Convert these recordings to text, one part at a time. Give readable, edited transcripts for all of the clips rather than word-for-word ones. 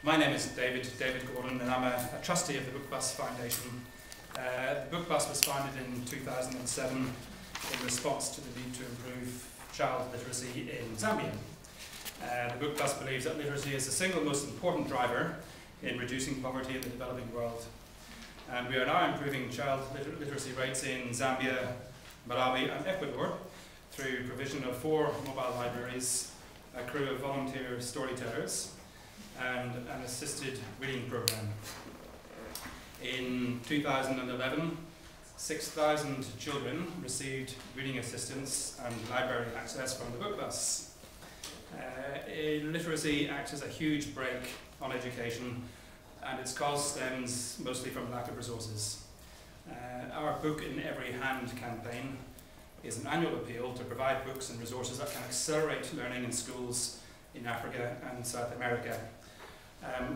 My name is David Gordon, and I'm a trustee of the Book Bus Foundation. The Book Bus was founded in 2007 in response to the need to improve child literacy in Zambia. The Book Bus believes that literacy is the single most important driver in reducing poverty in the developing world. And we are now improving child literacy rates in Zambia, Malawi and Ecuador through provision of 4 mobile libraries, a crew of volunteer storytellers, and an assisted reading program. In 2011, 6,000 children received reading assistance and library access from the Book Bus. Literacy acts as a huge brake on education, and its cause stems mostly from lack of resources. Our Book in Every Hand campaign is an annual appeal to provide books and resources that can accelerate learning in schools in Africa and South America.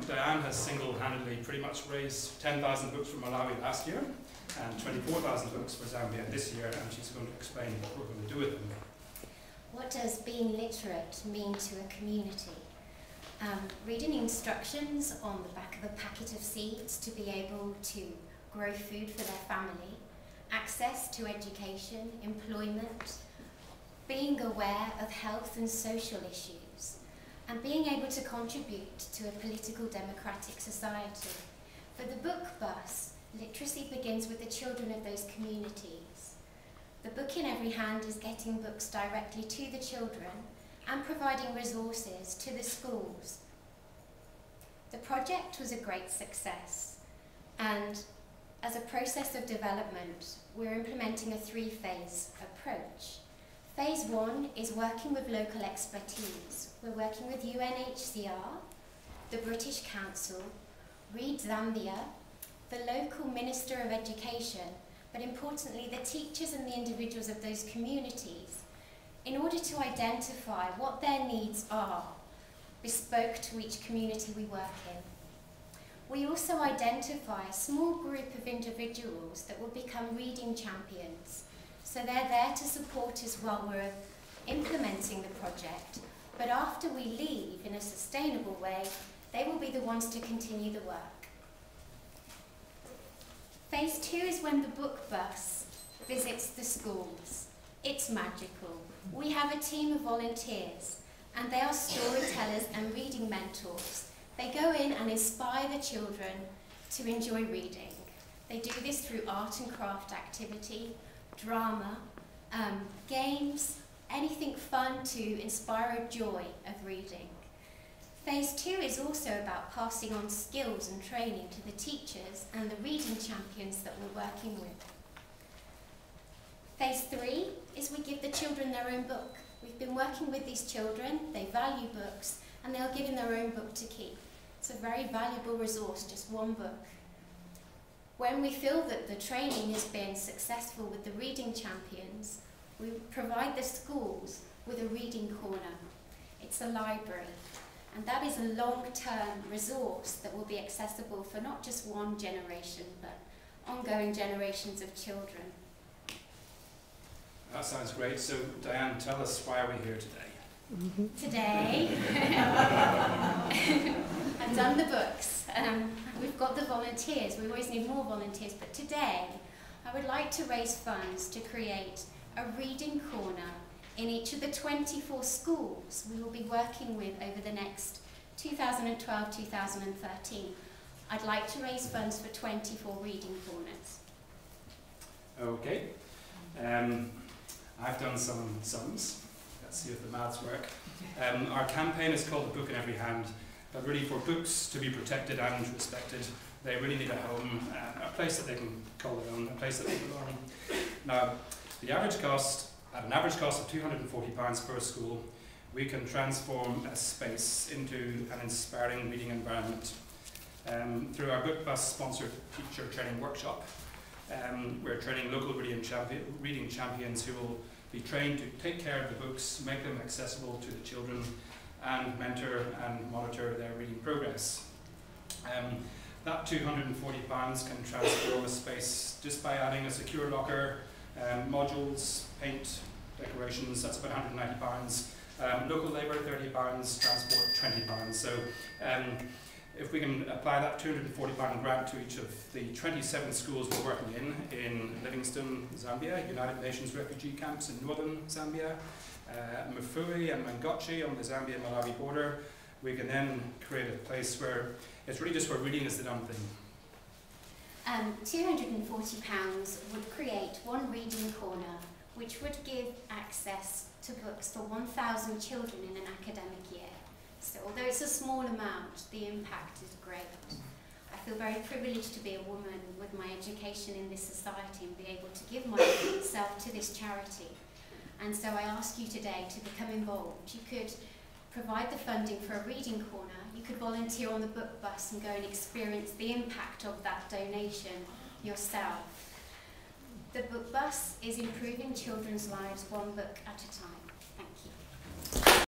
Diane has single-handedly pretty much raised 10,000 books for Malawi last year and 24,000 books for Zambia this year, and she's going to explain what we're going to do with them. What does being literate mean to a community? Reading instructions on the back of a packet of seeds to be able to grow food for their family, access to education, employment, being aware of health and social issues, and being able to contribute to a political democratic society. For the Book Bus, literacy begins with the children of those communities. The Book in Every Hand is getting books directly to the children and providing resources to the schools. The project was a great success, and as a process of development, we're implementing a 3-phase approach. Phase 1 is working with local expertise. We're working with UNHCR, the British Council, Read Zambia, the local Minister of Education, but importantly the teachers and the individuals of those communities, in order to identify what their needs are, bespoke to each community we work in. We also identify a small group of individuals that will become reading champions. So they're there to support us while we're implementing the project, but after we leave in a sustainable way, they will be the ones to continue the work. Phase 2 is when the Book Bus visits the schools. It's magical. We have a team of volunteers, and they are storytellers and reading mentors. They go in and inspire the children to enjoy reading. They do this through art and craft activity, drama, games, anything fun to inspire a joy of reading. Phase 2 is also about passing on skills and training to the teachers and the reading champions that we're working with. Phase 3 is we give the children their own book. We've been working with these children, they value books, and they are given their own book to keep. It's a very valuable resource, just one book. When we feel that the training has been successful with the reading champions, we provide the schools with a reading corner. It's a library, and that is a long-term resource that will be accessible for not just one generation, but ongoing generations of children. That sounds great. So Diane, tell us, why are we here today? Today, I've done the books, we've got the volunteers, we always need more volunteers, but today I would like to raise funds to create a reading corner in each of the 24 schools we will be working with over the next 2012-2013. I'd like to raise funds for 24 reading corners. Okay. I've done some sums. Let's see if the maths work. Our campaign is called The Book in Every Hand, but really for books to be protected and respected, they really need a home, a place that they can call their own, a place that they belong. Now, at an average cost of £240 per school, we can transform a space into an inspiring reading environment. Through our Book Bus sponsored teacher training workshop, we're training local reading champions who will be trained to take care of the books, make them accessible to the children, and mentor and monitor their reading progress. That £240 can transform a space just by adding a secure locker, modules, paint, decorations. That's about £190. Local labour £30, transport £20. So if we can apply that £240 grant to each of the 27 schools we're working in Livingstone, Zambia, United Nations refugee camps in northern Zambia, Mafui and Mangochi on the Zambia-Malawi border, we can then create a place where it's really just where reading is the done thing. £240 would create one reading corner, which would give access to books for 1,000 children in an academic year. So although it's a small amount, the impact is great. I feel very privileged to be a woman with my education in this society and be able to give myself to this charity. And so I ask you today to become involved. You could provide the funding for a reading corner. You could volunteer on the book bus and go and experience the impact of that donation yourself. The book bus is improving children's lives one book at a time.